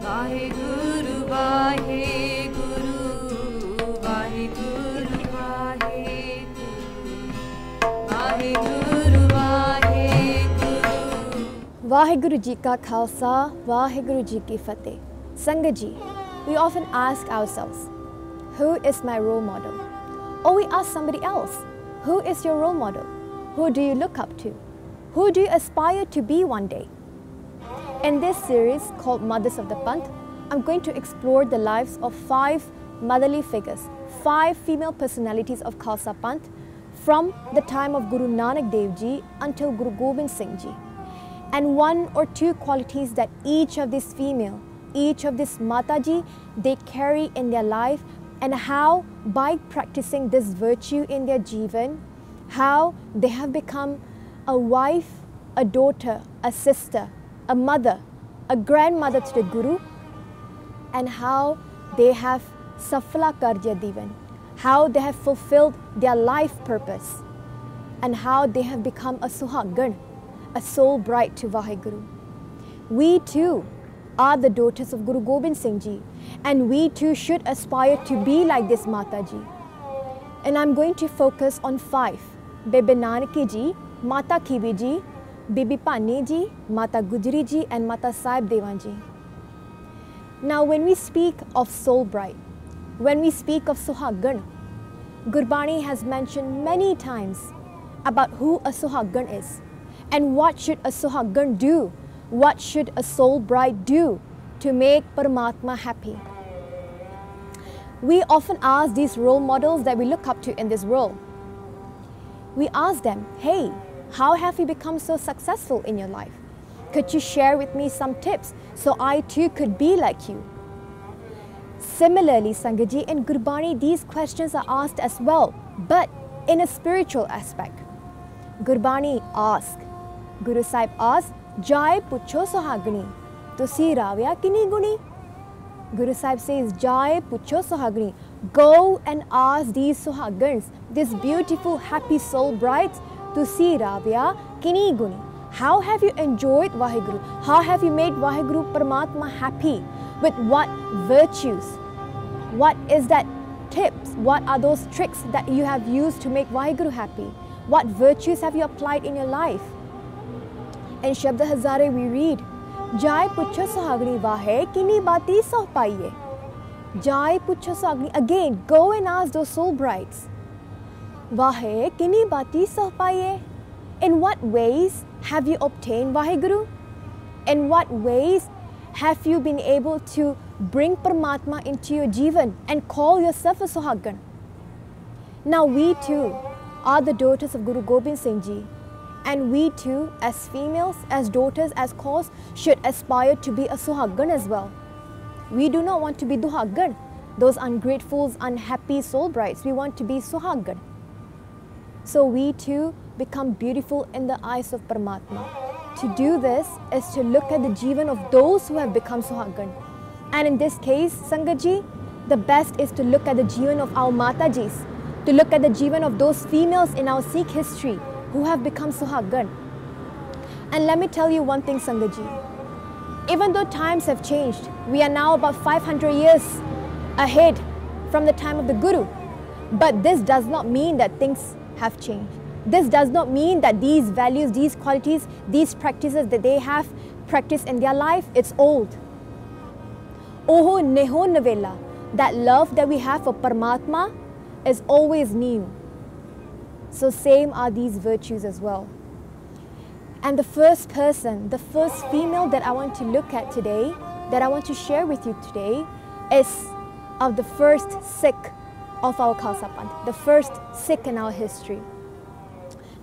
Vaheguru, Vaheguru, Vaheguru, Vaheguru, Vaheguru, Vaheguru. Vaheguru Ji ka Khalsa, Vaheguru Ji ki Fateh. Sangat Ji, we often ask ourselves, who is my role model? Or we ask somebody else, who is your role model? Who do you look up to? Who do you aspire to be one day? In this series called Mothers of the Panth, I'm going to explore the lives of 5 motherly figures, 5 female personalities of Khalsa Panth from the time of Guru Nanak Dev Ji until Guru Gobind Singh Ji. And 1 or 2 qualities that each of these female, each of these Mataji, they carry in their life, and how by practicing this virtue in their Jivan, how they have become a wife, a daughter, a sister, a mother, a grandmother to the Guru, and how they have Safla Karja Divan, how they have fulfilled their life purpose, and how they have become a Sohagan, a soul bride to Vaheguru. We too are the daughters of Guru Gobind Singh Ji, and we too should aspire to be like this Mataji. And I'm going to focus on 5, Bebe Nanaki Ji, Mata Khibi Ji, Bibi Pani Ji, Mata Gujri Ji, and Mata Sahib Devan Ji. Now when we speak of soul bride, when we speak of Sohagan, Gurbani has mentioned many times about who a Sohagan is and what should a Sohagan do, what should a soul bride do to make Parmatma happy. We often ask these role models that we look up to in this world. We ask them, hey, how have you become so successful in your life? Could you share with me some tips so I too could be like you? Similarly, Sangaji, in Gurbani, these questions are asked as well, but in a spiritual aspect. Gurbani asks, Guru Sahib asks, Jai pucho sohagni, tusi ravya kini guni? Guru Sahib says, Jai pucho sohagni, go and ask these sohagans, these beautiful happy soul brides, tusi ravya kini guni. How have you enjoyed Vaheguru? How have you made Vaheguru Parmatma happy? With what virtues? What is that tips? What are those tricks that you have used to make Vaheguru happy? What virtues have you applied in your life? In Shabd Hazare we read, Jai pucho sohagni vahe kini bati soh paiye. Jai pucho sohagni, again, go and ask those soul brides. Vahe kini bati soh paiye. In what ways have you obtained Vaheguru? In what ways have you been able to bring Parmatma into your Jivan and call yourself a Sohagan? Now we too are the daughters of Guru Gobind Singh Ji, and we too as females, as daughters, as cause should aspire to be a Sohagan as well. We do not want to be Duhagan, those ungrateful, unhappy soul brides. We want to be Sohagan. So we too become beautiful in the eyes of Parmatma. To do this is to look at the Jivan of those who have become Sohagan. And in this case, Sangaji, the best is to look at the Jivan of our Matajis, to look at the Jivan of those females in our Sikh history who have become Sohagan. And let me tell you one thing, Sangaji. Even though times have changed, we are now about 500 years ahead from the time of the Guru. But this does not mean that things have changed. This does not mean that these values, these qualities, these practices that they have practiced in their life, it's old. Oho neho navela, that love that we have for Parmatma is always new. So same are these virtues as well. And the first person, the first female that I want to look at today, that I want to share with you today, is of the first Sikh of our Khalsa Panth, the first Sikh in our history.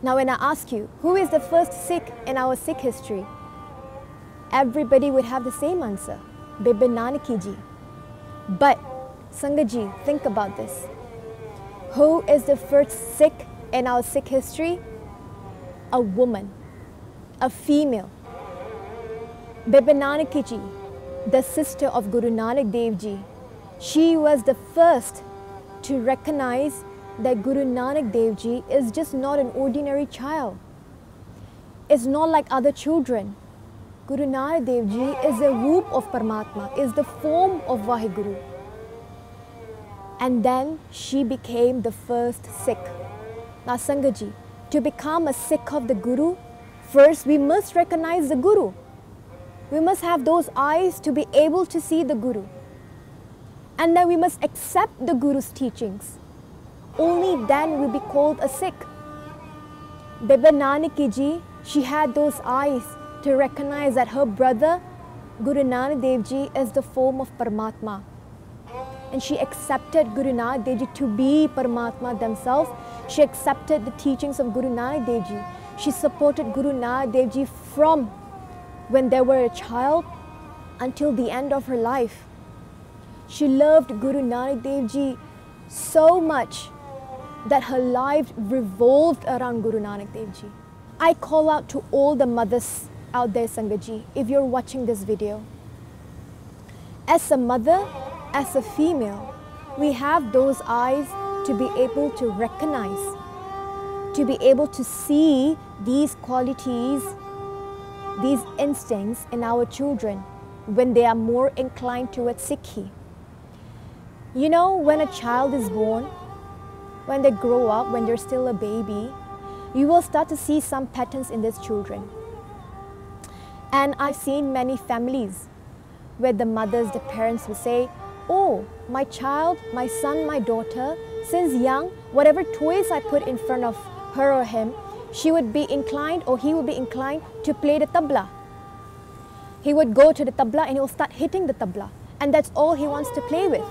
Now when I ask you, who is the first Sikh in our Sikh history? Everybody would have the same answer, Bebe Nanaki Ji. But Sangaji, think about this. Who is the first Sikh in our Sikh history? A woman, a female. Bebe Nanaki Ji, the sister of Guru Nanak Dev Ji. She was the first to recognize that Guru Nanak Dev Ji is just not an ordinary child. It's not like other children Guru Nanak Dev Ji is a roop of Parmatma, is the form of Vaheguru. And then she became the first Sikh. Now Sangat Ji, to become a Sikh of the Guru, first we must recognize the Guru. We must have those eyes to be able to see the Guru. And then we must accept the Guru's teachings. Only then we'll be called a Sikh. Bebe Nanaki Ji, she had those eyes to recognize that her brother, Guru Nanak Dev Ji, is the form of Parmatma. And she accepted Guru Nanak Dev Ji to be Parmatma themselves. She accepted the teachings of Guru Nanak Dev Ji. She supported Guru Nanak Dev Ji from when they were a child until the end of her life. She loved Guru Nanak Dev Ji so much that her life revolved around Guru Nanak Dev Ji. I call out to all the mothers out there, Sangat Ji, if you're watching this video. As a mother, as a female, we have those eyes to be able to recognize, to be able to see these qualities, these instincts in our children when they are more inclined towards Sikhi. You know, when a child is born, when they grow up, when they're still a baby, you will start to see some patterns in these children. And I've seen many families where the mothers, the parents will say, oh, my child, my son, my daughter, since young, whatever toys I put in front of her or him, she would be inclined or he would be inclined to play the tabla. He would go to the tabla and he will start hitting the tabla. And that's all he wants to play with.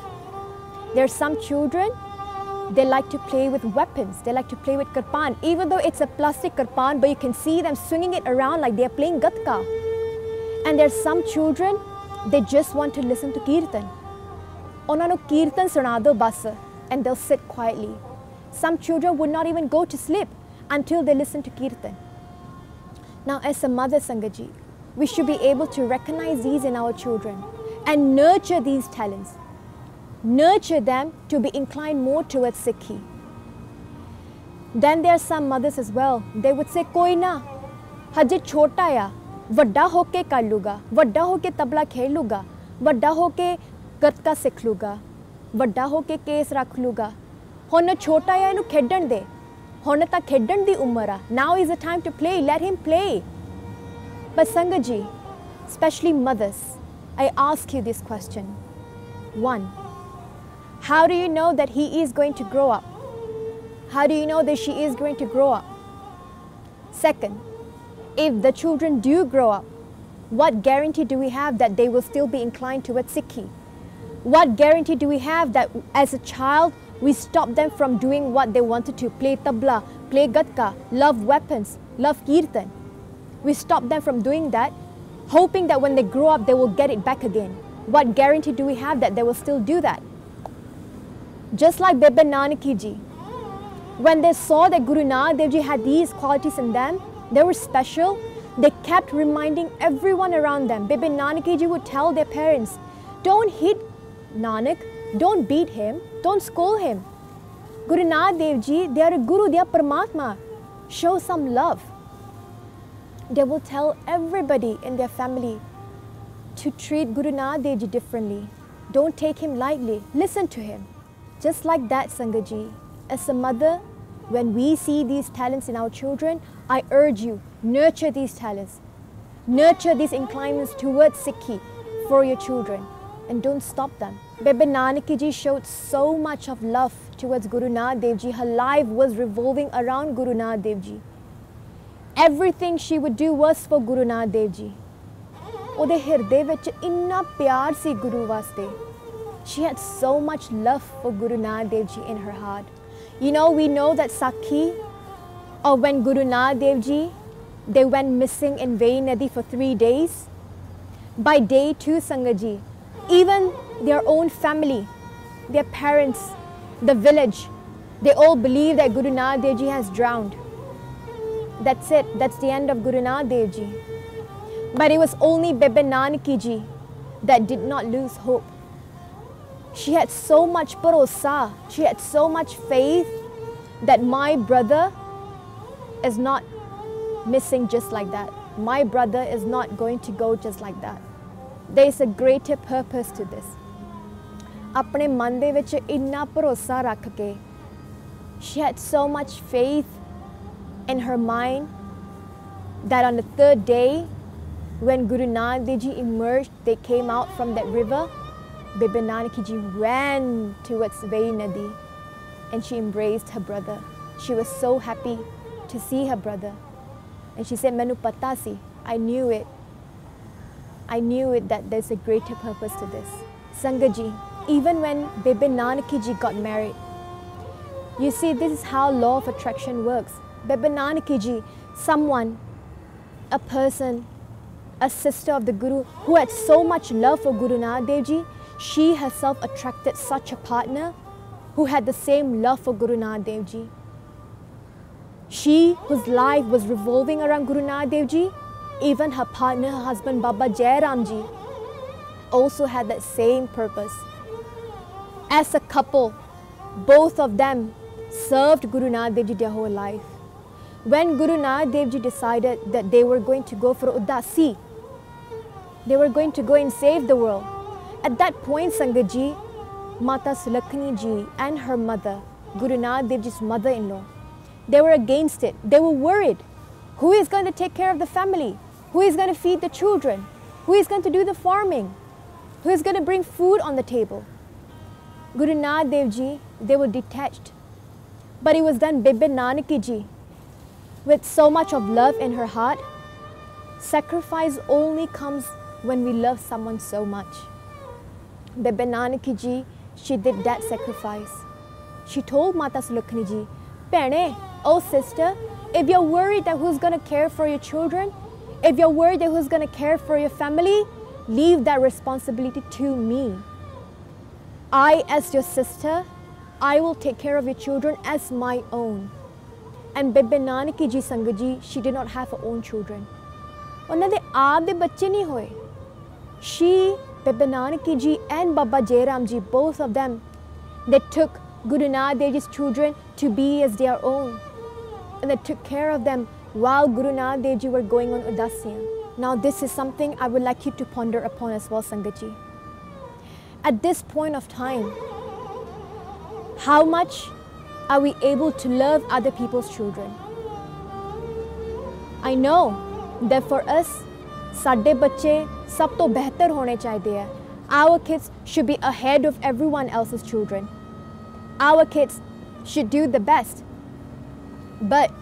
There are some children, they like to play with weapons. They like to play with kirpan, even though it's a plastic kirpan, but you can see them swinging it around like they're playing gatka. And there's some children, they just want to listen to Kirtan. ਉਹਨਾਂ ਨੂੰ ਕੀਰਤਨ ਸੁਣਾ ਦਿਓ ਬਸ, and they'll sit quietly. Some children would not even go to sleep until they listen to Kirtan. Now as a mother, Sangat Ji, we should be able to recognize these in our children and nurture these talents. Nurture them to be inclined more towards Sikhi. Then there are some mothers as well. They would say, koi na, haje chota ya, vadda hoke kar luga, vadda hoke tabla khel luga, vadda hoke gatka ਸਿੱਖ ਲੂਗਾ, ਵੱਡਾ ਹੋ ਕੇ case ਰੱਖ ਲੂਗਾ, ਹੁਣ ਛੋਟਾ ਹੈ ਇਹਨੂੰ ਖੇਡਣ ਦੇ, ਹੁਣ ਤਾਂ ਖੇਡਣ ਦੀ ਉਮਰ ਆ, now is the time to play, let him play. But Sangat Ji, especially mothers, I ask you this question. 1. How do you know that he is going to grow up? How do you know that she is going to grow up? 2. If the children do grow up, what guarantee do we have that they will still be inclined towards Sikhi? What guarantee do we have that as a child we stop them from doing what they wanted to, play tabla, play gatka, love weapons, love kirtan? We stop them from doing that, hoping that when they grow up they will get it back again. What guarantee do we have that they will still do that? Just like Bebe Nanaki Ji, when they saw that Guru Nanak Dev Ji had these qualities in them, they were special, they kept reminding everyone around them. Bebe Nanaki Ji would tell their parents, don't hit Nanak, don't beat him, don't scold him. Guru Nanak Dev Ji, they are a Guru, they are Parmatma. Show some love. They will tell everybody in their family to treat Guru Nanak Dev Ji differently. Don't take him lightly, listen to him. Just like that, Sangat Ji, as a mother, when we see these talents in our children, I urge you, nurture these talents. Nurture these inclinations towards Sikhi for your children. And don't stop them. Bebe Nanaki Ji showed so much of love towards Guru Nanak Dev Ji. Her life was revolving around Guru Nanak Dev Ji. Everything she would do was for Guru Nanak Dev Ji. Ode hirde vich inna pyar si Guru vaste. She had so much love for Guru Nanak Dev Ji in her heart. You know, we know that Sakhi, or when Guru Nanak Dev Ji, they went missing in Vei Nadi for 3 days. By day 2, Sangat Ji, even their own family, their parents, the village, they all believe that Guru Nanak Dev Ji has drowned. That's it. That's the end of Guru Nanak Dev Ji. But it was only Bebe Nanaki Ji that did not lose hope. She had so much bharosa, she had so much faith that my brother is not missing just like that. my brother is not going to go just like that. There is a greater purpose to this. अपने मन दे विच इन्ना भरोसा रख के, she had so much faith in her mind that on the third day, when Guru Nanak Dev Ji emerged, they came out from that river, Bebe Nanaki Ji ran towards Vai Nadi and she embraced her brother. She was so happy to see her brother. And she said, Manu pata si, I knew it. I knew it that there's a greater purpose to this. Sangat Ji, even when Bebe Nanaki Ji got married, you see, this is how law of attraction works. Bebe Nanaki Ji, someone, a person, a sister of the Guru who had so much love for Guru Nanak Dev Ji, she herself attracted such a partner who had the same love for Guru Nanak Dev Ji. She, whose life was revolving around Guru Nanak Dev Ji, even her partner, her husband Baba Jai Ram Ji, also had that same purpose. As a couple, both of them served Guru Nanak Dev Ji their whole life. When Guru Nanak Dev Ji decided that they were going to go for Udasi, they were going to go and save the world. At that point, Sangat Ji, Mata Sulakshmi Ji and her mother, Guru Nanak Dev Ji's mother-in-law, they were against it. They were worried. Who is going to take care of the family? Who is going to feed the children? Who is going to do the farming? Who is going to bring food on the table? Guru Nanak Dev Ji, they were detached. But it was then Bebe Nanaki Ji, with so much of love in her heart. Sacrifice only comes when we love someone so much. Bebe Nanaki Ji, she did that sacrifice. She told Mata Sulakshmi Ji, Pene, oh sister, if you're worried that who's going to care for your children, if you're worried that who's going to care for your family, leave that responsibility to me. I, as your sister, I will take care of your children as my own. And Bebe Nanaki Ji, Sangat Ji, she did not have her own children. Unna de aap de bacche nahi hoye. She, Bebe Nanaki Ji and Baba Jai Ram Ji, both of them, they took Guru Nanak Dev Ji's children to be as their own. And they took care of them while Guru Nanak Dev Ji were going on Udasiya. Now this is something I would like you to ponder upon as well, Sangat Ji. At this point of time, how much are we able to love other people's children? I know that for us, ਸਾਡੇ ਬੱਚੇ ਸਭ ਤੋਂ ਬਿਹਤਰ ਹੋਣੇ ਚਾਹੀਦੇ ਹੈ. Our kids should be ahead of everyone else's children. Our kids should do the best. But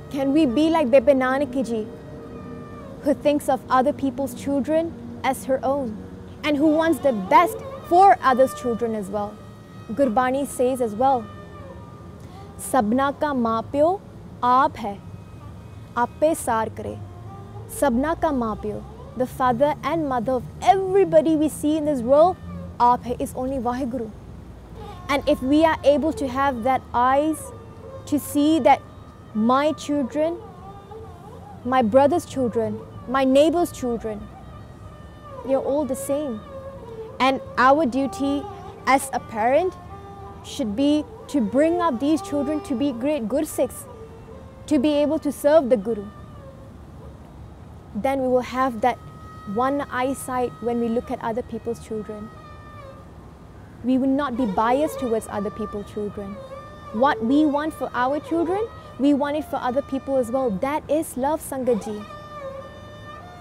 can we be like Bebe Nanaki Ji, who thinks of other people's children as her own and who wants the best for others' children as well? Gurbani says as well, Sabna ka maa pyo aap hai, aape saar kare. Sabna ka maa pyo, the father and mother of everybody we see in this world, aap hai, is only Vaheguru. And if we are able to have that eyes to see that my children, my brother's children, my neighbor's children, you're all the same. And our duty as a parent should be to bring up these children to be great Gursikhs, to be able to serve the Guru. Then we will have that one eyesight when we look at other people's children. We will not be biased towards other people's children. What we want for our children, we want it for other people as well. That is love, Sangat Ji.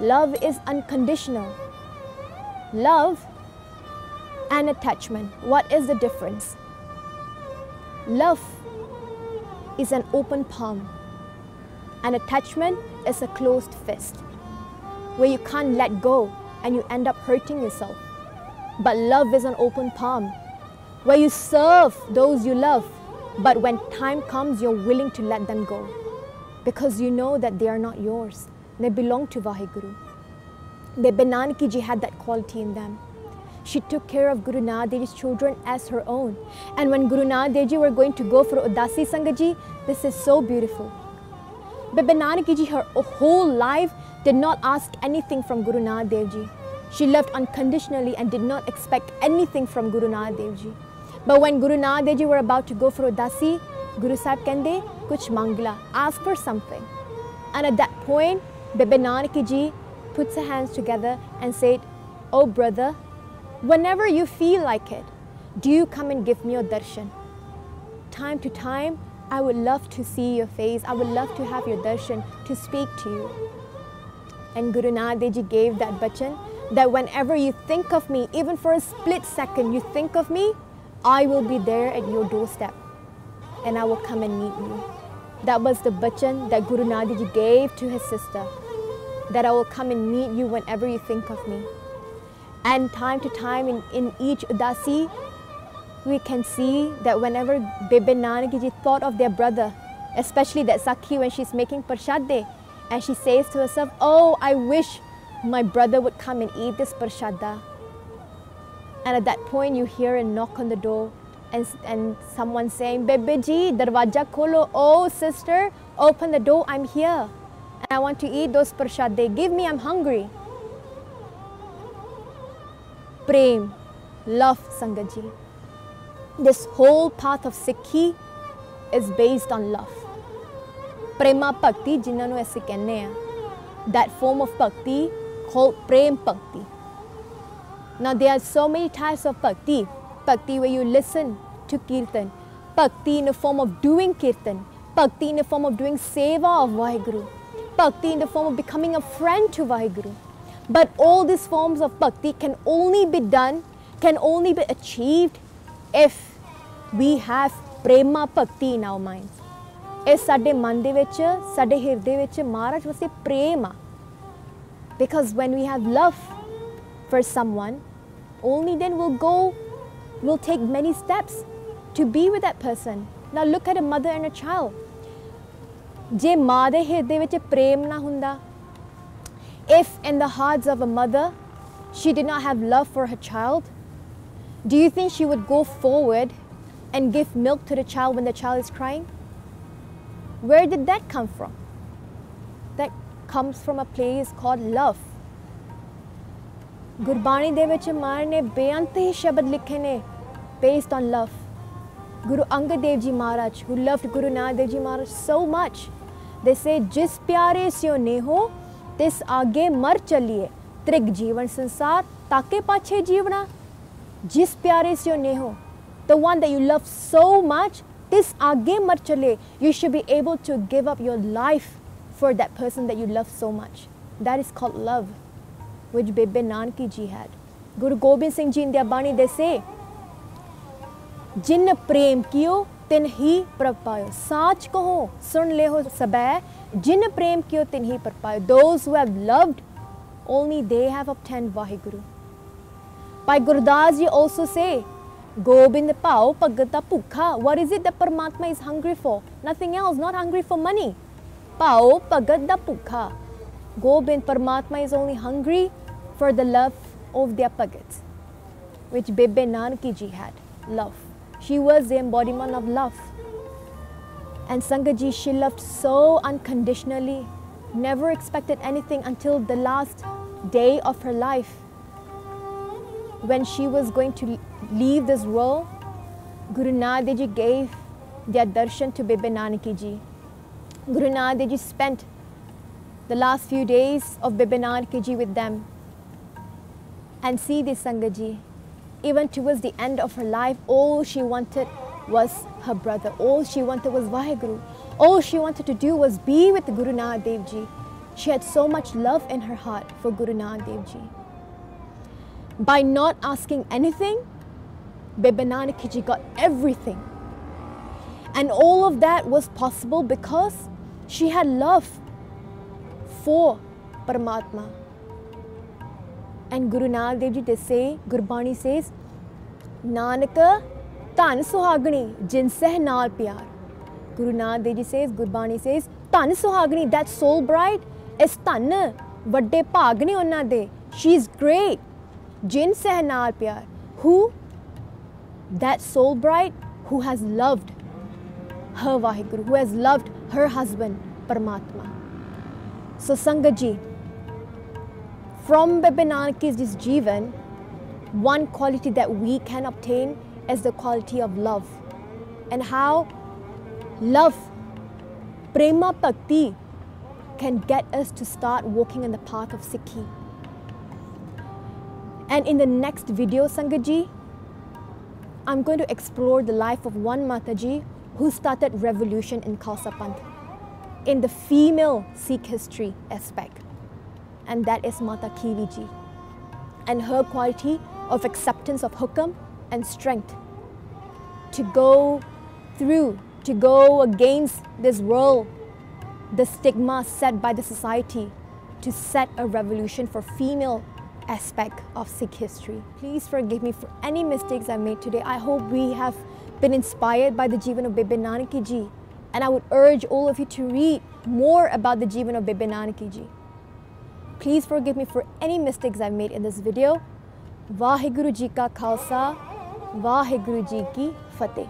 Love is unconditional. Love and attachment, what is the difference? Love is an open palm, and attachment is a closed fist, where you can't let go and you end up hurting yourself. But love is an open palm, where you serve those you love, but when time comes, you're willing to let them go, because you know that they are not yours. They belong to Vaheguru. Bebe Nanaki Ji had that quality in them. She took care of Guru Nanak Dev Ji's children as her own. And when Guru Nanak Dev Ji were going to go for Udasi, Sangat Ji, this is so beautiful. Bebe Nanaki Ji, her whole life, did not ask anything from Guru Nanak Dev Ji. She loved unconditionally and did not expect anything from Guru Nanak Dev Ji. But when Guru Nanak Dev Ji were about to go for Udasi, Guru Sahib kende, kuch mangla, ask for something. And at that point, Bebe Nanaki Ji puts her hands together and said, "Oh brother, whenever you feel like it, do you come and give me your darshan? Time to time, I would love to see your face. I would love to have your darshan, to speak to you." And Guru Nanak Dev Ji gave that bachan that whenever you think of me, even for a split second, you think of me, I will be there at your doorstep and I will come and meet you. That was the bachan that Guru Nanak Dev Ji gave to his sister, that I will come and meet you whenever you think of me. And time to time in each udasi, we can see that whenever Bebe Nanaki Ji thought of their brother, especially that Sakhi when she's making prashade, and she says to herself, "Oh, I wish my brother would come and eat this prashada." And at that point you hear a knock on the door and someone saying, "Bebe Ji, darwaja kholo. Oh sister, open the door, I'm here. And I want to eat those prashade. Give me, I'm hungry." Prem, love, Sangat Ji. This whole path of Sikhi is based on love. Prema Bhakti, jinna nu aise kehne a. That form of Bhakti called Prem Bhakti. Now there are so many types of Bhakti. Bhakti where you listen to Kirtan. Bhakti in the form of doing Kirtan. Bhakti in the form of doing Seva of Vaheguru. Bhakti in the form of becoming a friend to Vaheguru. But all these forms of Bhakti can only be done, can only be achieved if we have Prema Bhakti in our minds. If ਸਾਡੇ ਮਨ ਦੇ ਵਿੱਚ ਸਾਡੇ ਹਿਰਦੇ ਵਿੱਚ ਮਹਾਰਾਜ ਵਾਸਤੇ ਪ੍ਰੇਮ ਆ. Because when we have love for someone, only then we'll take many steps to be with that person. Now look at a mother and a child. ਜੇ ਮਾਂ ਦੇ ਹਿਰਦੇ ਵਿੱਚ ਪ੍ਰੇਮ ਨਾ ਹੁੰਦਾ, if in the hearts of a mother she did not have love for her child, do you think she would go forward and give milk to the child when the child is crying? Where did that come from? That comes from a place called love. Gurbani de vich Maharaj ne beyant hi shabad likhe ne based on love. Guru Angad Dev Ji Maharaj, who loved Guru Nanak Dev Ji Maharaj so much, they say, "Jis pyare syo neho, tis aage mar chaliye, trig jeevan sansar, take pache jeevna." Jis pyare syo neho, the one that you love so much, this aage mar chale, you should be able to give up your life for that person that you love so much. That is called love, which Bebe Nanaki Ji had. Guru Gobind Singh Ji in their Bani, they say, "Jin prem kiyo tin hi prab payo." Saach kaho, sun leho sabay, jin prem kiyo tin hi prab payo. Those who have loved, only they have obtained Vaheguru. Bhai Gurdas Ji also say, "Gobind pao pagata pukha." What is it that Parmatma is hungry for? Nothing else, not hungry for money. Pao pagata pukha. Gobind, Parmatma is only hungry for the love of their pagats, which Bebe Nanaki Ji had, love. She was the embodiment of love. And Sangat Ji, she loved so unconditionally, never expected anything until the last day of her life. When she was going to leave this world, Guru Nanak Dev Ji gave their darshan to Bebe Nanaki Ji. Guru Nanak Dev Ji spent the last few days of Bebe Nanaki Ji with them. And see this, Sangat Ji, even towards the end of her life, all she wanted was her brother. All she wanted was Vaheguru. All she wanted to do was be with Guru Nanak Dev Ji. She had so much love in her heart for Guru Nanak Dev Ji. By not asking anything, Bebe Nanaki Ji got everything. And all of that was possible because she had love for Parmatma. And Guru Nanak Dev Ji, they say, Gurbani says, "Nanak Tan Sohagani, jin seh naal pyar." Guru Nanak Dev Ji says, Gurbani says, "Tan Sohagani, that soul bride is tan, vadde bhagni onna de. She is great. Jin seh naal pyar." Who? That soul bride who has loved her Vaheguru, who has loved her husband, Parmatma. So Sangat Ji, from Bebe Nanaki Ji's Jivan, one quality that we can obtain is the quality of love. And how love, Prema Bhakti, can get us to start walking in the path of Sikhi. And in the next video, Sangaji, I'm going to explore the life of one Mataji who started revolution in Khalsa Panth in the female Sikh history aspect. And that is Mata Kiwi Ji. And her quality of acceptance of Hukam and strength to go against this world, the stigma set by the society, to set a revolution for female aspect of Sikh history. Please forgive me for any mistakes I made today. I hope we have been inspired by the Jivan of Bebe Nanaki Ji, and I would urge all of you to read more about the Jivan of Bebe Nanaki Ji. Please forgive me for any mistakes I've made in this video. Vaheguru Ji ka Khalsa, Vaheguru Ji ki Fateh.